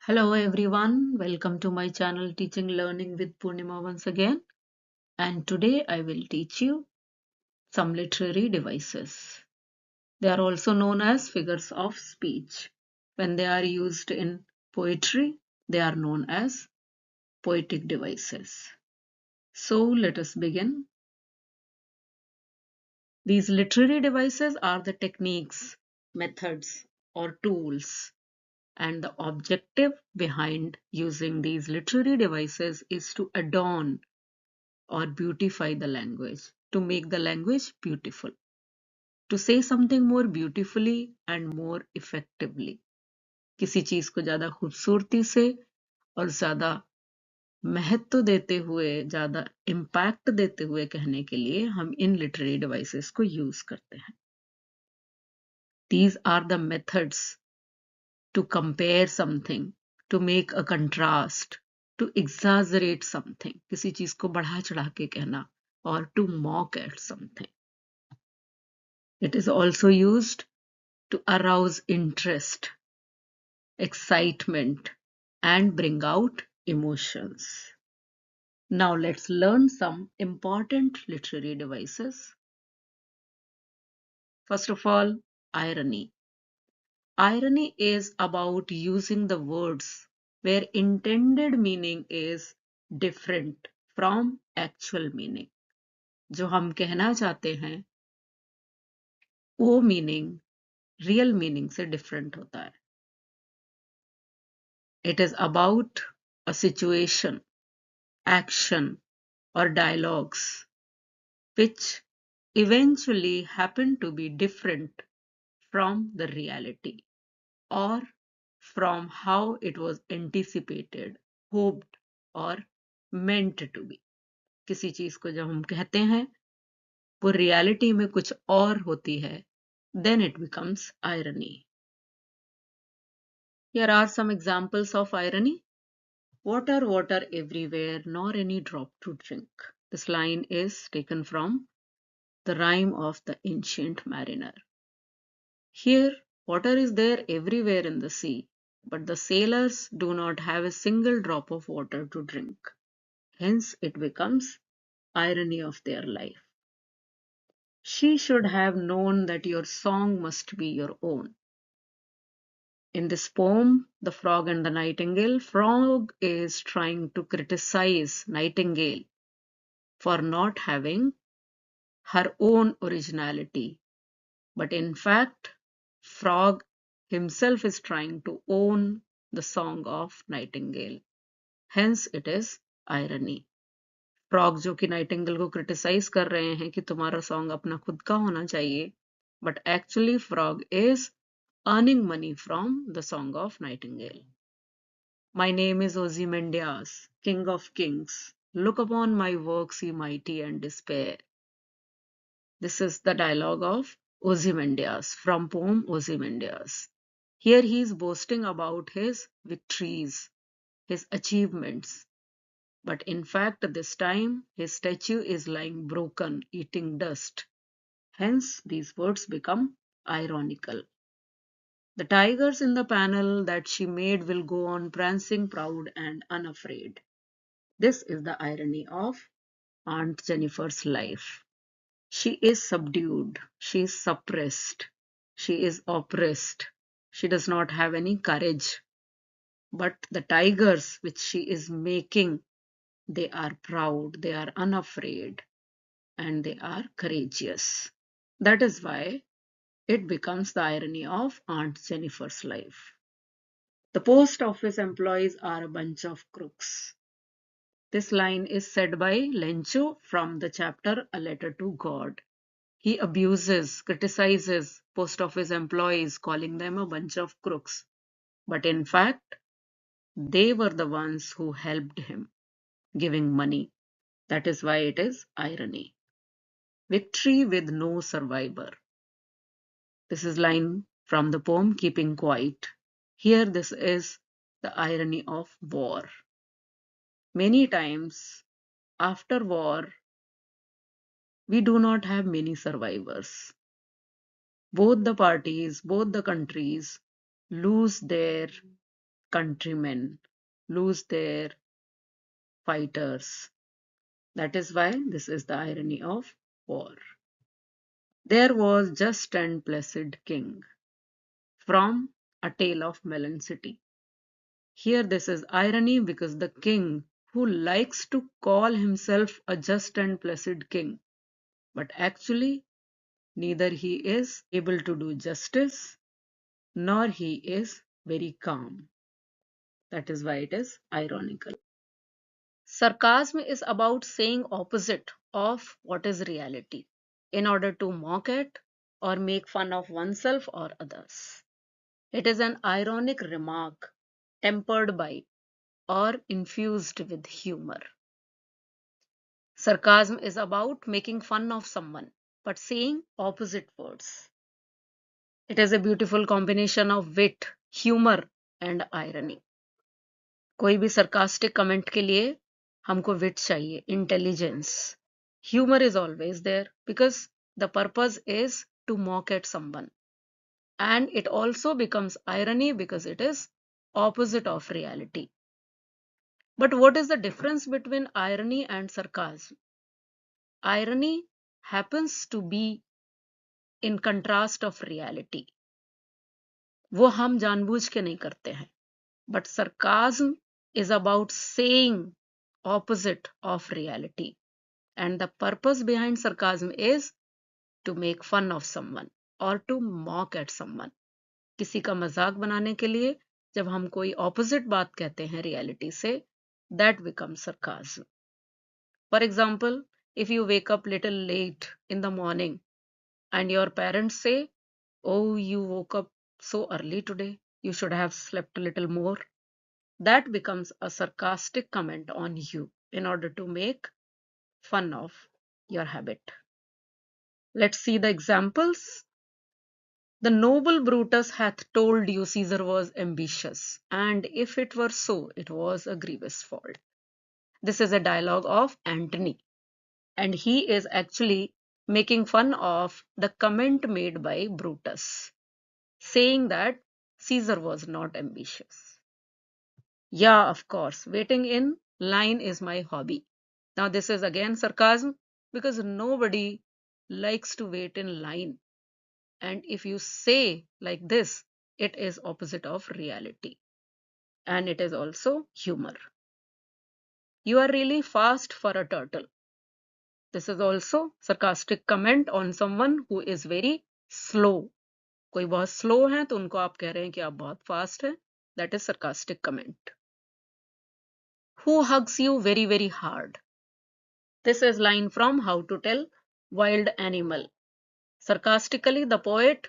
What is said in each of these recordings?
Hello everyone, welcome to my channel Teaching Learning with Purnima once again. And today I will teach you some literary devices. They are also known as figures of speech. When they are used in poetry, they are known as poetic devices. So let us begin. These literary devices are the techniques, methods, or tools, and the objective behind using these literary devices is to adorn or beautify the language, to make the language beautiful, to say something more beautifully and more effectively. किसी चीज को ज्यादा खूबसूरती से और ज्यादा महत्व देते हुए, ज्यादा इम्पैक्ट देते हुए कहने के लिए हम इन लिटरेरी डिवाइसेस को यूज करते हैं. These are the methods to compare something, to make a contrast, to exaggerate something, किसी चीज को बढ़ा चढ़ा के कहना, or to mock at something. It is also used to arouse interest, excitement, and bring out emotions. Now let's learn some important literary devices. First of all, irony. Irony is about using the words where intended meaning is different from actual meaning. जो हम कहना चाहते हैं वो meaning real meaning से different होता है. It is about a situation, action, or dialogues which eventually happen to be different from the reality or from how it was anticipated, hoped, or meant to be. किसी चीज को जब हम कहते हैं वो रियलिटी में कुछ और होती है, then it becomes irony. Here are some examples of irony. Water, water everywhere, nor any drop to drink. This line is taken from the rhyme of the Ancient Mariner. Here, water is there everywhere in the sea, but the sailors do not have a single drop of water to drink. Hence, it becomes irony of their life. She should have known that your song must be your own. In this poem, The Frog and the Nightingale, Frog is trying to criticize Nightingale for not having her own originality. But in fact, Frog himself is trying to own the song of Nightingale. Hence it is irony. Frog जो कि Nightingale को criticize कर रहे हैं कि तुम्हारा song अपना खुद का होना चाहिए, but actually Frog is earning money from the song of Nightingale. My name is Ozymandias, King of Kings. Look upon my works, ye mighty, and despair. This is the dialogue of Ozymandias from poem Ozymandias. Here he is boasting about his victories, his achievements. But in fact, this time his statue is lying broken, eating dust. Hence, these words become ironical. The tigers in the panel that she made will go on prancing proud and unafraid. This is the irony of Aunt Jennifer's life. She is subdued, she is suppressed, she is oppressed, she does not have any courage. But the tigers which she is making, they are proud, they are unafraid, and they are courageous. That is why it becomes the irony of Aunt Jennifer's life. The post office employees are a bunch of crooks. This line is said by Lencho from the chapter A Letter to God. He abuses, criticizes post office employees, calling them a bunch of crooks. But in fact, they were the ones who helped him, giving money. That is why it is irony. Victory with no survivor. This is line from the poem Keeping Quiet. Here this is the irony of war. Many times after war, we do not have many survivors. Both the parties, both the countries lose their countrymen lose their fighters. That is why this is the irony of war. There was just and placid king, from A Tale of Melancholy. Here this is irony because the king, who likes to call himself a just and placid king, but actually neither he is able to do justice nor he is very calm. That is why it is ironical. Sarcasm is about saying opposite of what is reality in order to mock at or make fun of oneself or others. It is an ironic remark tempered by or infused with humor. Sarcasm is about making fun of someone but saying opposite words. It is a beautiful combination of wit, humor and irony. कोई भी sarcastic comment के लिए हमको wit चाहिए, intelligence. Humor is always there because the purpose is to mock at someone. And it also becomes irony because it is opposite of reality. But what is the difference between irony and sarcasm? Irony happens to be in contrast of reality. वो हम जानबूझ के नहीं करते हैं. But sarcasm is about saying opposite of reality. And the purpose behind sarcasm is to make fun of someone or to mock at someone. किसी का मजाक बनाने के लिए जब हम कोई opposite बात कहते हैं reality से, that becomes sarcasm. For example, if you wake up little late in the morning and your parents say, "Oh, you woke up so early today, you should have slept a little more," that becomes a sarcastic comment on you in order to make fun of your habit. Let's see the examples. The noble Brutus hath told you Caesar was ambitious, and if it were so, it was a grievous fault. This is a dialogue of Antony, and he is actually making fun of the comment made by Brutus, saying that Caesar was not ambitious. Yeah, of course, waiting in line is my hobby. Now this is again sarcasm because nobody likes to wait in line. And if you say like this, it is opposite of reality. And it is also humor. You are really fast for a turtle. This is also sarcastic comment on someone who is very slow. कोई बहुत slow है तो उनको आप कह रहे हैं कि आप बहुत fast हैं. That is sarcastic comment. Who hugs you very, very hard? This is line from How to Tell Wild Animal. Sarcastically, the poet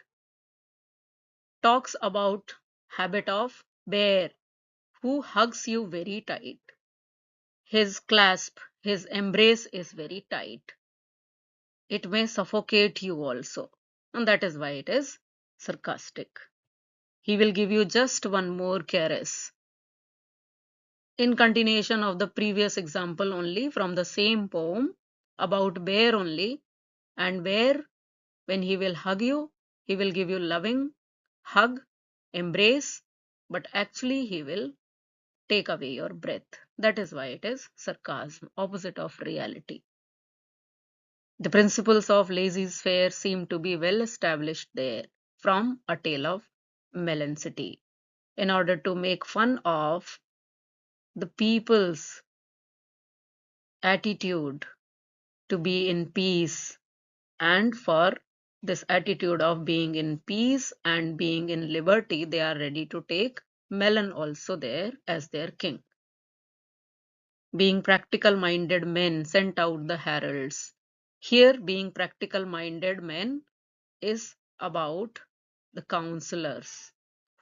talks about habit of bear who hugs you very tight. His clasp, his embrace is very tight. It may suffocate you also, and that is why it is sarcastic. He will give you just one more caress. In continuation of the previous example only from the same poem about bear only, and bear, when he will hug you, he will give you loving hug, embrace, but actually he will take away your breath. That is why it is sarcasm, opposite of reality. The principles of laissez-faire seem to be well established there from A Tale of Melancholy in order to make fun of the people's attitude to be in peace, and for this attitude of being in peace and being in liberty, they are ready to take Melon also there as their king. Being practical minded men sent out the heralds. Here, being practical minded men is about the counselors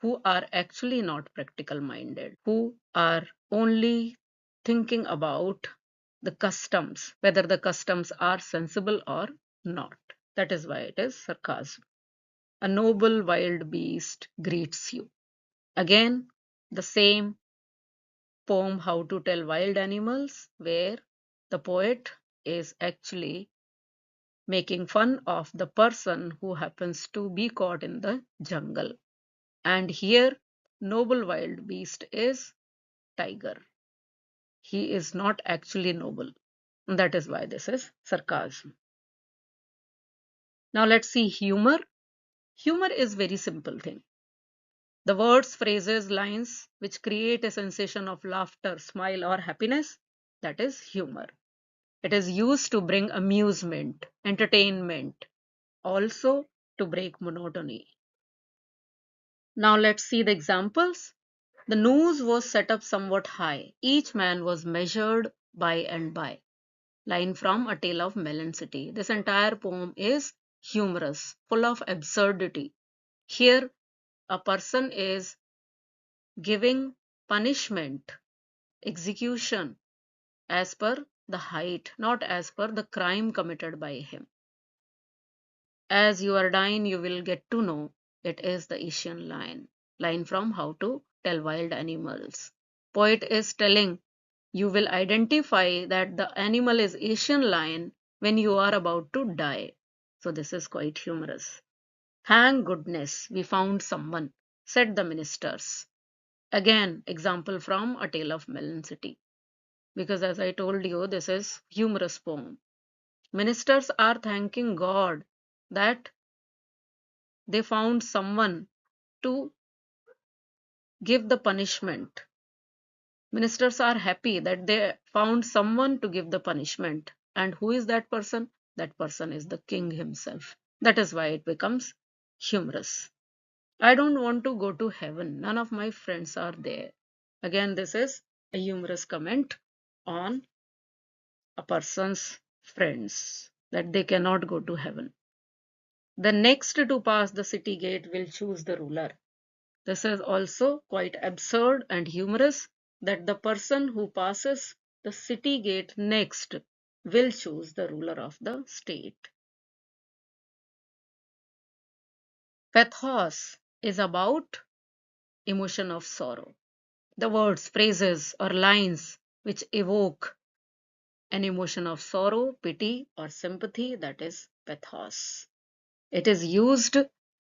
who are actually not practical minded, who are only thinking about the customs, whether the customs are sensible or not. That is why it is sarcasm. A noble wild beast greets you. Again, the same poem How to Tell Wild Animals, where the poet is actually making fun of the person who happens to be caught in the jungle. And here noble wild beast is tiger. He is not actually noble. That is why this is sarcasm. Now let's see humor. Humor is very simple thing. The words, phrases, lines which create a sensation of laughter, smile or happiness, that is humor. It is used to bring amusement, entertainment, also to break monotony. Now let's see the examples. The noose was set up somewhat high. Each man was measured by and by. Line from A Tale of Melancholy. This entire poem is humorous, full of absurdity. Here, a person is giving punishment, execution, as per the height, not as per the crime committed by him. As you are dying, you will get to know it is the Asian lion. Line from How to Tell Wild Animals. Poet is telling you will identify that the animal is Asian lion when you are about to die. So this is quite humorous. Thank goodness we found someone, said the ministers. Again, example from A Tale of Melancholy. Because as I told you, this is humorous poem. Ministers are thanking God that they found someone to give the punishment. Ministers are happy that they found someone to give the punishment. And who is that person? That person is the king himself. That is why it becomes humorous. I don't want to go to heaven. None of my friends are there. Again, this is a humorous comment on a person's friends that they cannot go to heaven. The next to pass the city gate will choose the ruler. This is also quite absurd and humorous that the person who passes the city gate next will choose the ruler of the state. Pathos is about emotion of sorrow. The words, phrases, or lines which evoke an emotion of sorrow, pity, or sympathy, that is pathos. It is used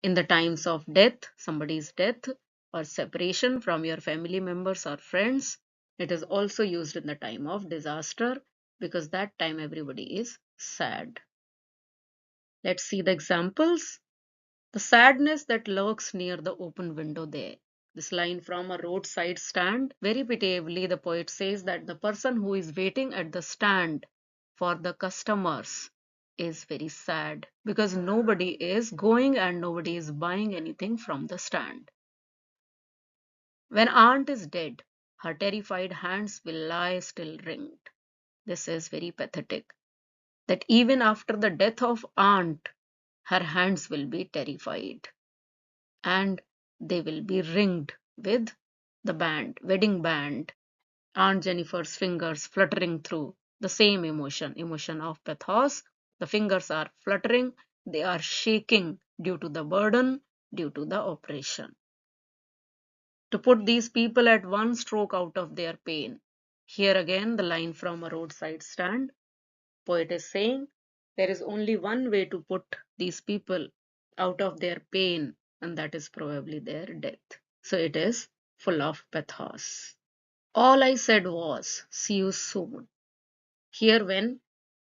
in the times of death, somebody's death, or separation from your family members or friends. It is also used in the time of disaster because that time everybody is sad. Let's see the examples. The sadness that lurks near the open window there. This line from A Roadside Stand. Very pitiably, the poet says that the person who is waiting at the stand for the customers is very sad because nobody is going and nobody is buying anything from the stand. When aunt is dead, her terrified hands will lie still ringed. This is very pathetic. That even after the death of aunt, her hands will be terrified and they will be ringed with the band, wedding band. Aunt Jennifer's fingers fluttering through the same emotion, emotion of pathos. The fingers are fluttering, they are shaking due to the burden, due to the operation. To put these people at one stroke out of their pain. Here again the line from A Roadside Stand. Poet is saying there is only one way to put these people out of their pain, and that is probably their death. So it is full of pathos. All I said was, see you soon. Here, when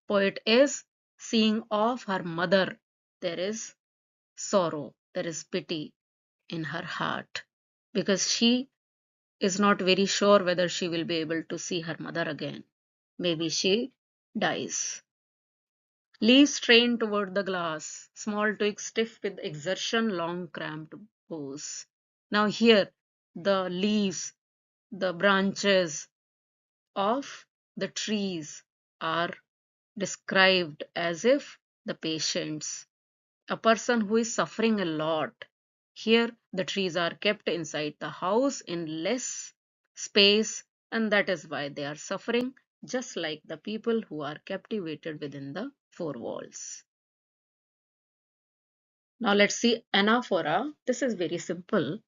poet is seeing off her mother, there is sorrow, there is pity in her heart because she is not very sure whether she will be able to see her mother again. Maybe she dies. Leaves strain toward the glass, small twigs stiff with exertion, long cramped boughs. Now here the leaves, the branches of the trees are described as if the patients, a person who is suffering a lot. Here the trees are kept inside the house in less space and that is why they are suffering, just like the people who are captivated within the four walls. Now let's see anaphora. This is very simple.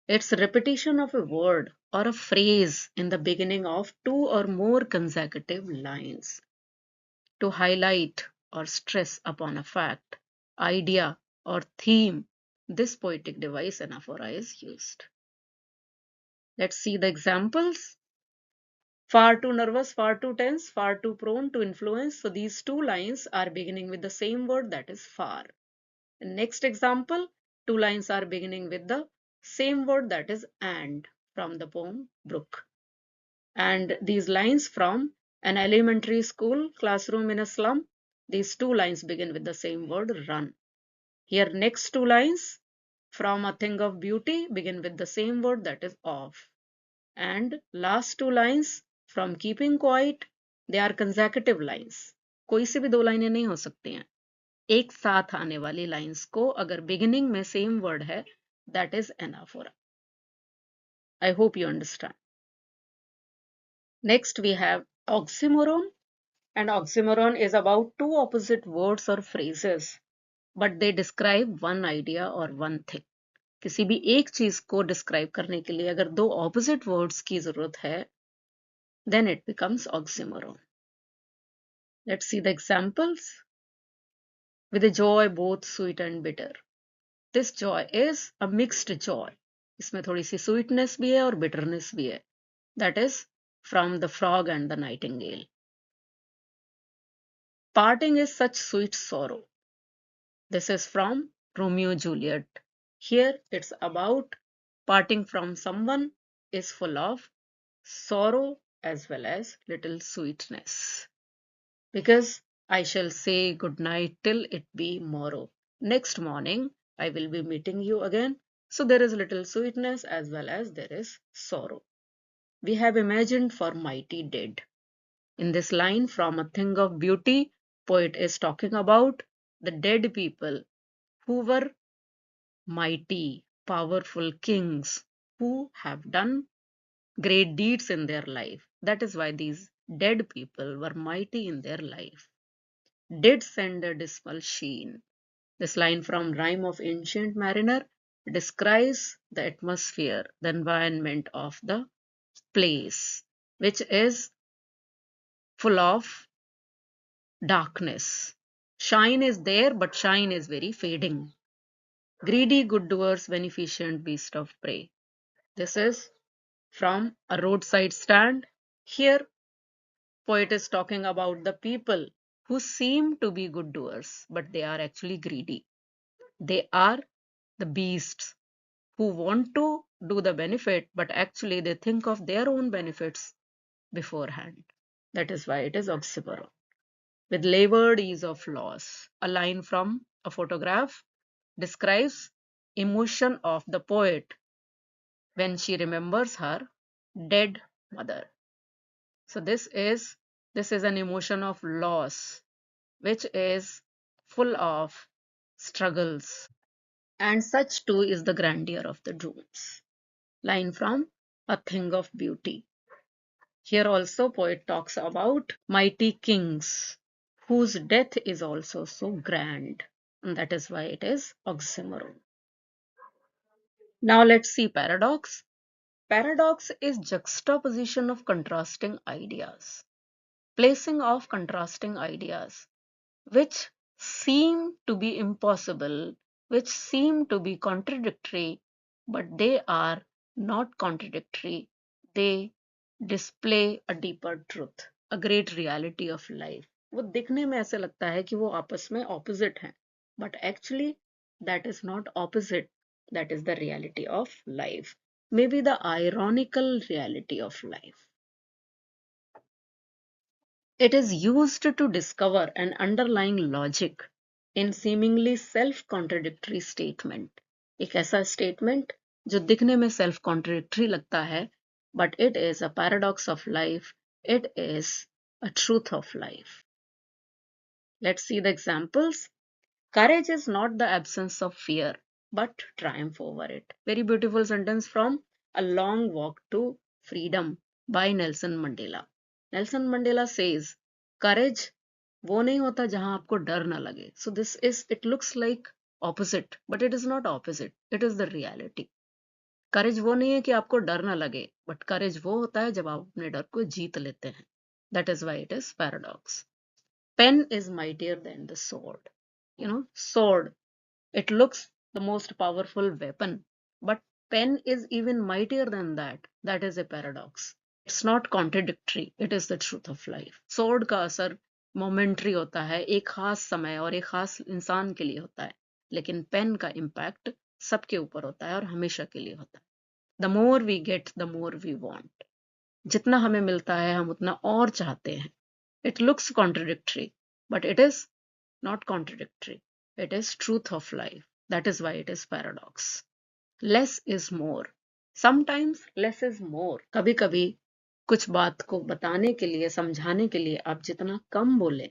It's repetition of a word or a phrase in the beginning of two or more consecutive lines to highlight or stress upon a fact, idea, or theme. This poetic device anaphora is used. Let's see the examples. Far too nervous, far too tense, far too prone to influence. So these two lines are beginning with the same word, that is far. And next example, two lines are beginning with the same word, that is and, from the poem Brook. And these lines from an elementary school classroom in a slum, these two lines begin with the same word, run. Here next two lines from a thing of beauty begin with the same word, that is off. And last two lines from keeping quiet, they are consecutive lines. कोई सी भी दो लाइनें नहीं हो सकती हैं. एक साथ आने वाली लाइंस को अगर बिगिनिंग में सेम वर्ड है, that is anaphora. I hope you understand. Next we have oxymoron. And oxymoron is about two opposite words or phrases, but they describe one idea or one thing. किसी भी एक चीज को describe करने के लिए अगर दो ऑपोजिट वर्ड्स की जरूरत है, then it becomes oxymoron. Let's see the examples. With a joy both sweet and bitter. This joy is a mixed joy. इसमें थोड़ी सी sweetness भी है और bitterness भी है. That is from the frog and the nightingale. Parting is such sweet sorrow. This is from Romeo Juliet. Here it's about parting from someone is full of sorrow as well as little sweetness. Because I shall say good night till it be morrow. Next morning I will be meeting you again. So there is little sweetness as well as there is sorrow. We have imagined for mighty dead. In this line from a thing of beauty, poet is talking about the dead people who were mighty, powerful kings who have done great deeds in their life. That is why these dead people were mighty in their life. Did send a dismal sheen. This line from Rime of Ancient Mariner describes the atmosphere, the environment of the place, which is full of darkness. Shine is there, but shine is very fading. Greedy good doers, beneficent beast of prey. This is from a roadside stand. Here, poet is talking about the people who seem to be good doers, but they are actually greedy. They are the beasts who want to do the benefit, but actually they think of their own benefits beforehand. That is why it is oxymoron. With labored ease of loss. A line from a photograph describes emotion of the poet when she remembers her dead mother. So this is an emotion of loss, which is full of struggles. And such too is the grandeur of the dreams. Line from A Thing of Beauty. Here also poet talks about mighty kings whose death is also so grand. And that is why it is oxymoron. Now let's see paradox. Paradox is juxtaposition of contrasting ideas. Placing of contrasting ideas which seem to be impossible, which seem to be contradictory, but they are not contradictory. They display a deeper truth, a great reality of life. वो दिखने में ऐसे लगता है कि वो आपस में opposite हैं, but actually that is not opposite. That is the reality of life. Maybe the ironical reality of life. It is used to discover an underlying logic in seemingly self-contradictory statement. एक ऐसा statement जो दिखने में self-contradictory लगता है, but it is a paradox of life. It is a truth of life. Let's see the examples. Courage is not the absence of fear, but triumph over it. Very beautiful sentence from A Long Walk to Freedom by Nelson Mandela. Nelson Mandela says, courage वो नहीं होता जहां आपको डर ना लगे. So it looks like opposite, but it is not opposite. It is the reality. Courage वो नहीं है कि आपको डर ना लगे, but courage वो होता है जब आप अपने डर को जीत लेते हैं. That is why it is paradox. Pen is mightier than the sword. Sword, it looks the most powerful weapon, but Pen is even mightier than that. That is a paradox. It's not contradictory. It is the truth of life. Sword का असर momentary होता है, एक खास समय और एक खास इंसान के लिए होता है, लेकिन पेन का इम्पैक्ट सबके ऊपर होता है और हमेशा के लिए होता है. The more we get, the more we want. जितना हमें मिलता है हम उतना और चाहते हैं. It looks contradictory, but it is not contradictory. It is truth of life. That is why it is paradox. Less is more. Sometimes less is more. कभी कभी कुछ बात को बताने के लिए, समझाने के लिए आप जितना कम बोले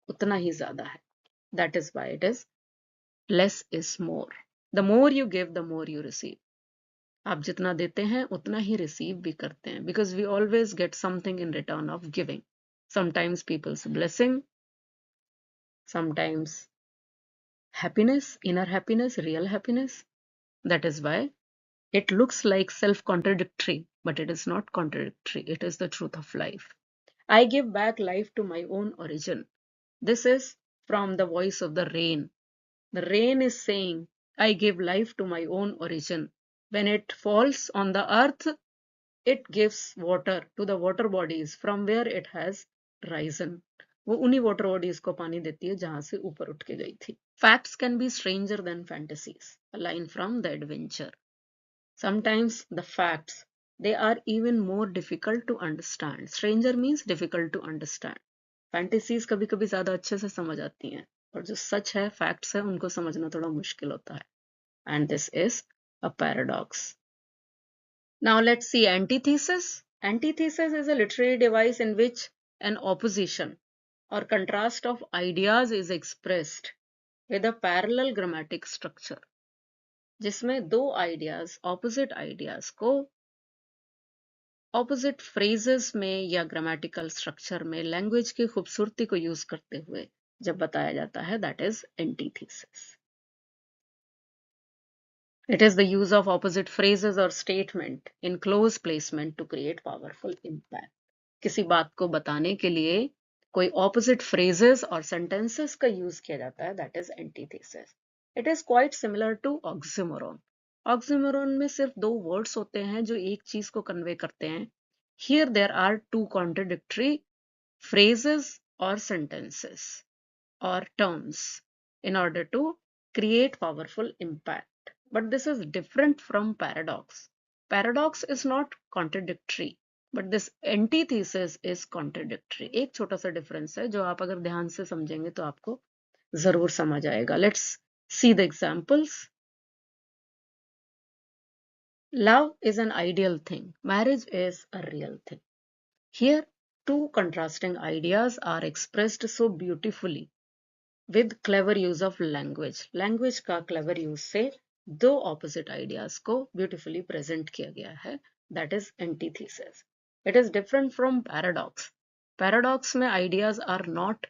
उतना ही ज्यादा है. That is why it is less is more. The more you give, the more you receive. आप जितना देते हैं उतना ही रिसीव भी करते हैं. Because we always get something in return of giving. Sometimes people's blessing, sometimes happiness, inner happiness, real happiness. That is why it looks like self-contradictory, but it is not contradictory. It is the truth of life. I give back life to my own origin. This is from the voice of the rain. The rain is saying, I give life to my own origin. When it falls on the earth, it gives water to the water bodies from where it has risen. वो उन्हीं water bodies को पानी देती है जहां से ऊपर उठ के गई थी. Facts can be stranger than fantasies. A line from The Adventure. Sometimes the facts, they are even more difficult to understand. Stranger means difficult to understand. Fantasies कभी कभी ज्यादा अच्छे से समझ आती हैं, और जो सच है, facts है, उनको समझना थोड़ा मुश्किल होता है. And this is a paradox. Now let's see antithesis. Antithesis is a literary device in which an opposition or contrast of ideas is expressed with a parallel grammatic structure. जिसमें दो आइडियाज, ऑपोजिट आइडियाज को opposite phrases में या grammatical structure में language की खूबसूरती को use करते हुए जब बताया जाता है, that is antithesis. It is the use of opposite phrases or statement in close placement to create powerful impact. किसी बात को बताने के लिए कोई opposite phrases और sentences का use किया जाता है, that is antithesis. It is quite similar to oxymoron. Oxymoron में सिर्फ दो words होते हैं जो एक चीज को convey करते हैं. Here there are two contradictory phrases or sentences or terms in order to create powerful impact. But this is different from paradox. Paradox is not contradictory, but this antithesis is contradictory. एक छोटा सा difference है जो आप अगर ध्यान से समझेंगे तो आपको जरूर समझ आएगा. Let's see the examples. Love is an ideal thing. Marriage is a real thing. Here, two contrasting ideas are expressed so beautifully with clever use of language. Language का clever use से दो opposite ideas को beautifully present किया गया है. That is antithesis. It is different from paradox. Paradox में ideas are not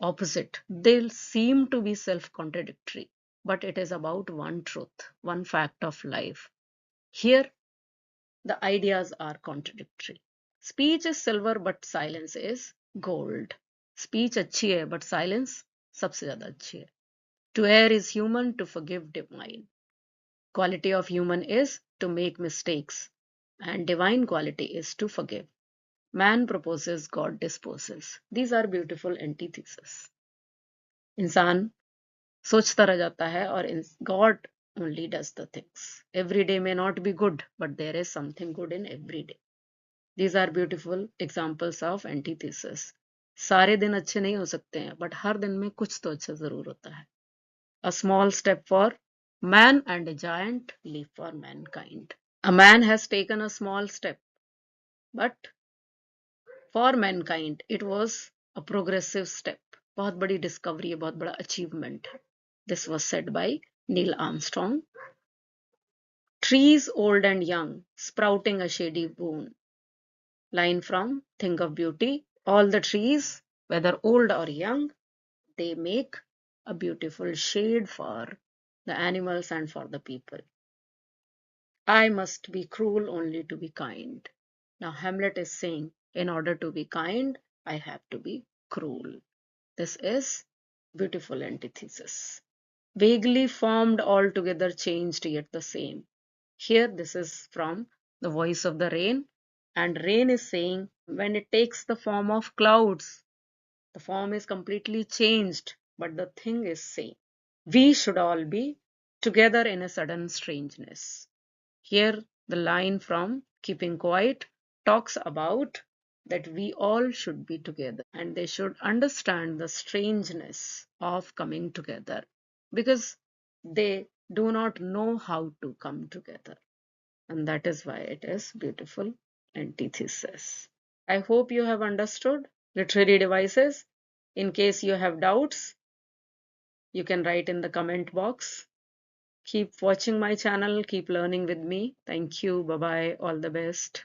opposite. They seem to be self-contradictory, but it is about one truth, one fact of life. Here, the ideas are contradictory. Speech is silver, but silence is gold. Speech अच्छी है, but silence सबसे ज़्यादा अच्छी है. To err is human, to forgive divine. Quality of human is to make mistakes, and divine quality is to forgive. Man proposes, God disposes. These are beautiful antitheses. इंसान सोचता रह जाता है और God only does the things. Every day may not be good, but there is something good in every day. These are beautiful examples of antithesis. सारे दिन अच्छे नहीं हो सकते हैं, but हर दिन में कुछ तो अच्छा जरूर होता है. A small step for man and a giant leap for mankind. A man has taken a small step, but for mankind it was a progressive step. बहुत बड़ी discovery है, बहुत बड़ा achievement है. This was said by Neil Armstrong. Trees old and young, sprouting a shady boon. Line from Think of Beauty. All the trees, whether old or young, they make a beautiful shade for the animals and for the people. I must be cruel only to be kind. Now Hamlet is saying, in order to be kind, I have to be cruel. This is beautiful antithesis. Vaguely formed, altogether changed, yet the same. Here, this is from the voice of the rain, and rain is saying when it takes the form of clouds, the form is completely changed, but the thing is same. We should all be together in a sudden strangeness. Here, the line from Keeping Quiet talks about that we all should be together and they should understand the strangeness of coming together because they do not know how to come together. And that is why it is beautiful antithesis. I hope you have understood literary devices. In case you have doubts, you can write in the comment box. Keep watching my channel, keep learning with me. Thank you. Bye bye. All the best.